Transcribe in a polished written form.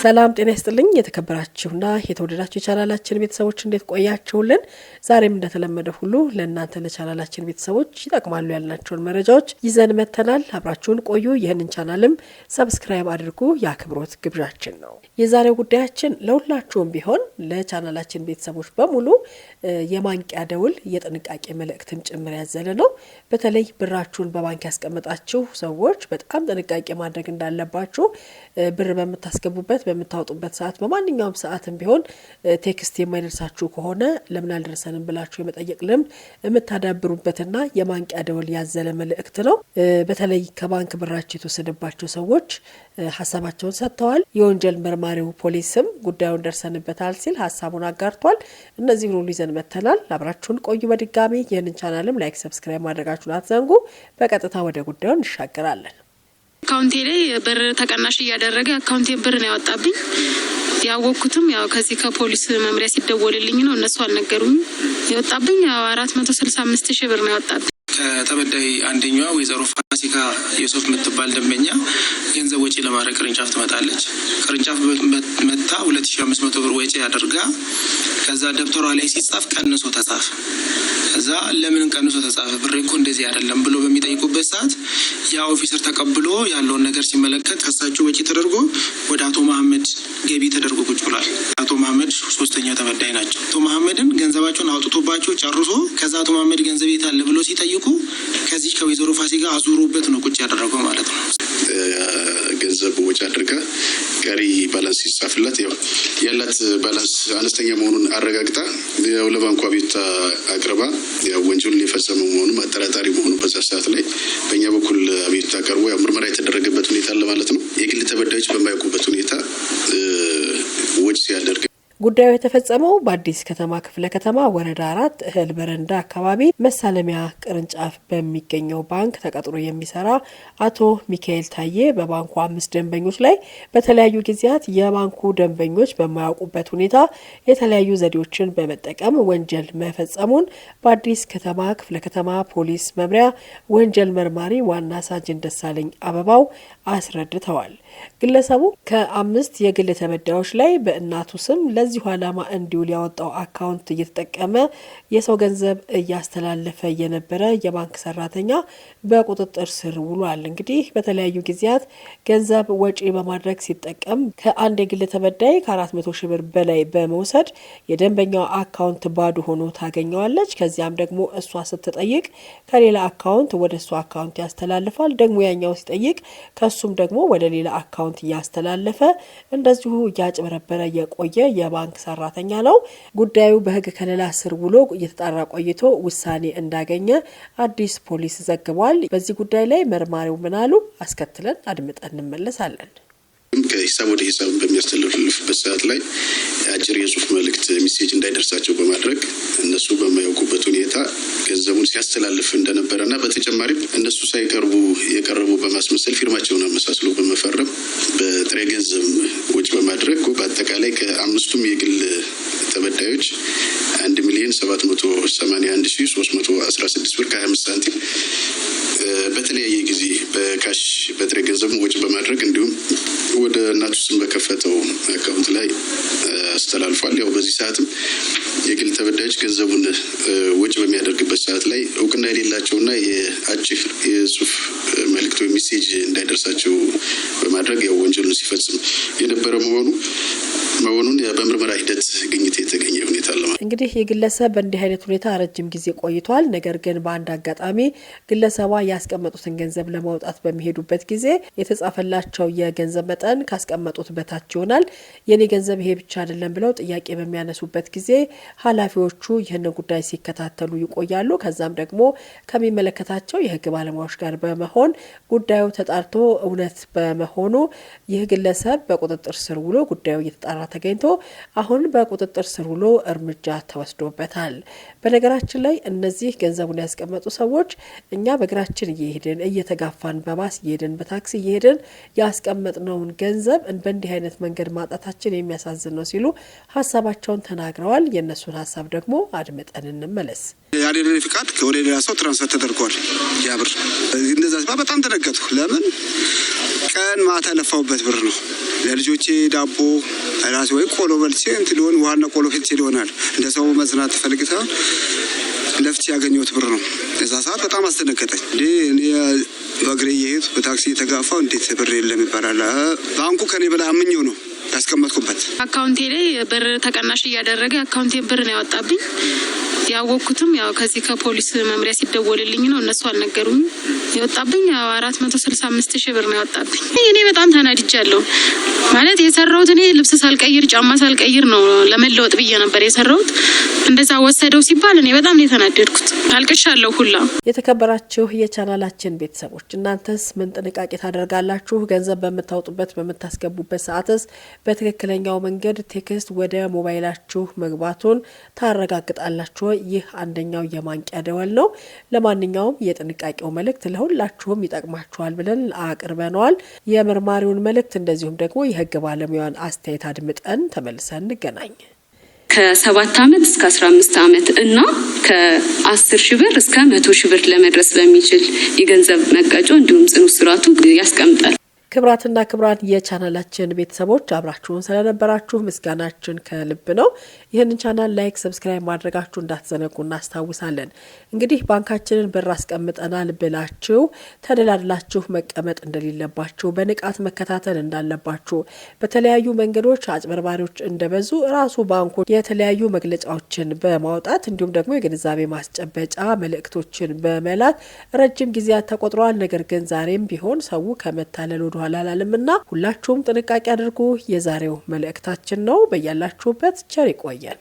ሰላም ጤና ይስጥልኝ የተከበራችሁና የተወደዳችሁ ቻናላችን ቤተሰቦች እንዴት ቆያችሁልን? ዛሬም እንደተለመደ ሁሉ ለእናንተ ለቻናላችን ቤተሰቦች ይጠቅማሉ ያልናቸውን መረጃዎች ይዘን መተናል። አብራችሁን ቆዩ። ይህንን ቻናልም ሰብስክራይብ አድርጉ የአክብሮት ግብዣችን ነው። የዛሬው ጉዳያችን ለሁላችሁም ቢሆን ለቻናላችን ቤተሰቦች በሙሉ የማንቂያ ደውል የጥንቃቄ መልእክትም ጭምር ያዘለ ነው። በተለይ ብራችሁን በባንክ ያስቀመጣችሁ ሰዎች በጣም ጥንቃቄ ማድረግ እንዳለባችሁ ብር በመታስገቡበት በመታወጡበት ሰዓት በማንኛውም ሰዓትም ቢሆን ቴክስት የማይደርሳችሁ ከሆነ ለምን አልደረሰንም ብላችሁ የመጠየቅ ልምድ የምታዳብሩበትና የማንቂያ ደወል ያዘለ መልእክት ነው። በተለይ ከባንክ ብራችሁ የተወሰደባቸው ሰዎች ሐሳባቸውን ሰጥተዋል። የወንጀል መርማሪው ፖሊስም ጉዳዩን ደርሰንበታል ሲል ሐሳቡን አጋርቷል። እነዚህ ሁሉ ይዘን መተናል። አብራችሁን ቆዩ። በድጋሚ ይህንን ቻናልም ላይክ፣ ሰብስክራይብ ማድረጋችሁን አትዘንጉ። በቀጥታ ወደ ጉዳዩ እንሻገራለን። አካውንቴ ላይ ብር ተቀናሽ እያደረገ አካውንቴን ብር ነው ያወጣብኝ። ያወቅኩትም ያው ከዚህ ከፖሊስ መምሪያ ሲደወልልኝ ነው። እነሱ አልነገሩኝ። የወጣብኝ 465,000 ብር ነው ያወጣብኝ። ከተበዳይ አንደኛዋ ወይዘሮ ፋሲካ ዮሴፍ የምትባል ደንበኛ ገንዘብ ወጪ ለማድረግ ቅርንጫፍ ትመጣለች። ቅርንጫፍ መታ 2500 ብር ወጪ ያደርጋ ከዛ ደብተሯ ላይ ሲጻፍ ቀንሶ ተጻፈ። ከዛ ለምን ቀንሶ ተጻፈ ብር እኮ እንደዚህ አይደለም ብሎ በሚጠይቁበት ሰዓት ያ ኦፊሰር ተቀብሎ ያለውን ነገር ሲመለከት ከሳቸው ወጪ ተደርጎ ወደ አቶ መሐመድ ገቢ ተደርጎ ቁጭ ብሏል። አቶ መሐመድ ሶስተኛው ተበዳይ ናቸው። አቶ መሐመድን ገንዘባቸውን አውጥቶባቸው ጨርሶ ከዛ አቶ መሐመድ ገንዘብ የት አለ ብሎ ሲጠይቁ ከዚህ ከወይዘሮ ፋሲካ አዙሩበት ነው ቁጭ ያደረገው ማለት ነው። ገንዘብ ወጪ አድርጋ ቀሪ ባላንስ ሲጻፍላት ያላት ባላንስ አነስተኛ መሆኑን አረጋግጣ ለባንኩ አቤቱታ አቅርባ ወንጀሉን የፈጸመው መሆኑን አጠራጣሪ መሆኑን በዛ ሰዓት ላይ በእኛ በኩል አቤቱታ ቀርቦ ምርመራ የተደረገበት ሁኔታ አለ ማለት ነው። የግል ተበዳዮች በማያውቁበት ሁኔታ ወጪ ሲያደርግ ጉዳዩ የተፈጸመው በአዲስ ከተማ ክፍለ ከተማ ወረዳ 4 እህል በረንዳ አካባቢ መሳለሚያ ቅርንጫፍ በሚገኘው ባንክ ተቀጥሮ የሚሰራ አቶ ሚካኤል ታዬ በባንኩ 5 ደንበኞች ላይ በተለያዩ ጊዜያት የባንኩ ደንበኞች በማያውቁበት ሁኔታ የተለያዩ ዘዴዎችን በመጠቀም ወንጀል መፈጸሙን በአዲስ ከተማ ክፍለ ከተማ ፖሊስ መምሪያ ወንጀል መርማሪ ዋና ሳጅን ደሳለኝ አበባው አስረድተዋል። ግለሰቡ ከ5 የግል ተበዳዮች ላይ በእናቱ ስም ለዚሁ ዓላማ እንዲውል ያወጣው አካውንት እየተጠቀመ የሰው ገንዘብ እያስተላለፈ የነበረ የባንክ ሰራተኛ በቁጥጥር ስር ውሏል። እንግዲህ በተለያዩ ጊዜያት ገንዘብ ወጪ በማድረግ ሲጠቀም ከአንድ የግል ተበዳይ ከ400,000 ብር በላይ በመውሰድ የደንበኛው አካውንት ባዶ ሆኖ ታገኘዋለች። ከዚያም ደግሞ እሷ ስትጠይቅ ከሌላ አካውንት ወደ እሷ አካውንት ያስተላልፋል። ደግሞ ያኛው ሲጠይቅ ከሱም ደግሞ ወደ ሌላ አካውንት ያስተላለፈ እንደዚሁ ያጭበረበረ የቆየ የባንክ ሰራተኛ ነው። ጉዳዩ በሕግ ከለላ ስር ውሎ እየተጣራ ቆይቶ ውሳኔ እንዳገኘ አዲስ ፖሊስ ዘግቧል። በዚህ ጉዳይ ላይ መርማሪው ምን አሉ? አስከትለን አድምጠን እንመለሳለን። ከሂሳብ ወደ ሂሳብ በሚያስተላልፍበት ሰዓት ላይ አጭር የጽሁፍ መልእክት ሜሴጅ እንዳይደርሳቸው በማድረግ እነሱ በማያውቁበት ሁኔታ ገንዘቡን ሲያስተላልፍ እንደነበረና በተጨማሪም እነሱ ሳይቀርቡ የቀረቡ በማስመሰል ፊርማቸውን አመሳስሎ በመፈረም በጥሬ ገንዘብ ወጪ በማድረግ በአጠቃላይ ከ5ቱም የግል ተበዳዮች 1,781,316 ብር ከ25 ሳንቲም በተለያየ ጊዜ በካሽ በጥሬ ገንዘብ ወጪ በማድረግ እንዲሁም ወደ እናቱ ስም በከፈተው አካውንት ላይ አስተላልፏል። በዚህ ሰዓትም የግል ተበዳዮች ገንዘቡን ወጪ በሚያደርግበት ሰዓት ላይ እውቅና የሌላቸውና የአጭር የጽሁፍ መልእክት ወይ ሜሴጅ እንዳይደርሳቸው በማድረግ ወንጀሉን ሲፈጽም የነበረ መሆኑን በምርመራ ሂደት ግኝት የተገኘ ሁኔታ አለ። እንግዲህ የግለሰብ በእንዲህ አይነት ሁኔታ ረጅም ጊዜ ቆይቷል። ነገር ግን በአንድ አጋጣሚ ግለሰቧ ያስቀመጡትን ገንዘብ ለማውጣት በሚሄዱበት ጊዜ የተጻፈላቸው የገንዘብ መጠን ካስቀመጡት በታች ይሆናል። የኔ ገንዘብ ይሄ ብቻ አይደለም ብለው ጥያቄ በሚያነሱበት ጊዜ ኃላፊዎቹ ይህን ጉዳይ ሲከታተሉ ይቆያሉ። ከዛም ደግሞ ከሚመለከታቸው የሕግ ባለሙያዎች ጋር በመሆን ጉዳዩ ተጣርቶ እውነት በመሆኑ ይህ ግለሰብ በቁጥጥር ስር ውሎ ጉዳዩ እየተጣራ ተገኝቶ አሁን በቁጥጥር ስር ውሎ እርምጃ ተወስዶበታል። በነገራችን ላይ እነዚህ ገንዘቡን ያስቀመጡ ሰዎች እኛ በእግራችን እየሄድን እየተጋፋን በባስ እየሄድን በታክሲ እየሄድን ያስቀመጥነውን ገንዘብ በእንዲህ አይነት መንገድ ማጣታችን የሚያሳዝን ነው ሲሉ ሀሳባቸውን ተናግረዋል። የእነሱን ሀሳብ ደግሞ አድምጠን እንመለስ። ያለኝ ፍቃድ ከወደ ሌላ ሰው ትራንስፈር ተደርጓል። ያብር እንደዛ በጣም ደነገጥኩ። ለምን ቀን ማታ ለፋውበት ብር ነው። ለልጆቼ ዳቦ ራሴ ወይ ቆሎ በልቼ እንትን ሊሆን ውሃና ቆሎ ፍልቼ ሊሆናል እንደ ሰው መዝናት ተፈልግታ ለፍቼ ያገኘሁት ብር ነው። እዛ ሰዓት በጣም አስደነገጠኝ። እኔ በእግሬ እየሄድኩ በታክሲ የተጋፋው እንዴት ብር የለም ይባላል። ባንኩ ከኔ በላይ አምኜው ነው ያስቀመጥኩበት። አካውንቴ ላይ ብር ተቀናሽ እያደረገ አካውንቴን ብር ነው ያወጣብኝ። ያወቅኩትም ያው ከዚህ ከፖሊስ መምሪያ ሲደወልልኝ ነው። እነሱ አልነገሩኝ። የወጣብኝ 465,000 ብር ነው ያወጣብኝ። እኔ በጣም ተናድጃለሁ። ማለት የሰራሁት እኔ ልብስ ሳልቀይር ጫማ ሳልቀይር ነው ለመለወጥ ብዬ ነበር የሰራሁት። እንደዛ ወሰደው ሲባል እኔ በጣም ነው የተናደድኩት። አልቅሻለሁ ሁላ። የተከበራችሁ የቻናላችን ቤተሰቦች እናንተስ ምን ጥንቃቄ ታደርጋላችሁ? ገንዘብ በምታወጡበት በምታስገቡበት ሰዓትስ በትክክለኛው መንገድ ቴክስት ወደ ሞባይላችሁ መግባቱን ታረጋግጣላችሁ? ይህ አንደኛው የማንቂያ ደወል ነው። ለማንኛውም የጥንቃቄው መልእክት ለሁላችሁም ይጠቅማችኋል ብለን አቅርበነዋል። የመርማሪውን መልእክት እንደዚሁም ደግሞ የህግ ባለሙያን አስተያየት አድምጠን ተመልሰን እንገናኝ። ከ7 ዓመት እስከ 15 ዓመት እና ከ10 ሺህ ብር እስከ 100 ሺህ ብር ለመድረስ በሚችል የገንዘብ መቀጮ እንዲሁም ጽኑ እስራቱ ያስቀምጣል። ክብራትና ክብራን የቻናላችን ቤተሰቦች አብራችሁን ስለነበራችሁ ምስጋናችን ከልብ ነው። ይህንን ቻናል ላይክ፣ ሰብስክራይብ ማድረጋችሁ እንዳትዘነጉ እናስታውሳለን። እንግዲህ ባንካችንን ብር አስቀምጠናል ብላችሁ ተደላድላችሁ መቀመጥ እንደሌለባችሁ፣ በንቃት መከታተል እንዳለባችሁ፣ በተለያዩ መንገዶች አጭበርባሪዎች እንደበዙ ራሱ ባንኩ የተለያዩ መግለጫዎችን በማውጣት እንዲሁም ደግሞ የግንዛቤ ማስጨበጫ መልእክቶችን በመላክ ረጅም ጊዜያት ተቆጥረዋል። ነገር ግን ዛሬም ቢሆን ሰው ከመታለል ወደ ኋላ አላለምና ሁላችሁም ጥንቃቄ አድርጉ። የዛሬው መልእክታችን ነው። በያላችሁበት ቸር ይቆያል።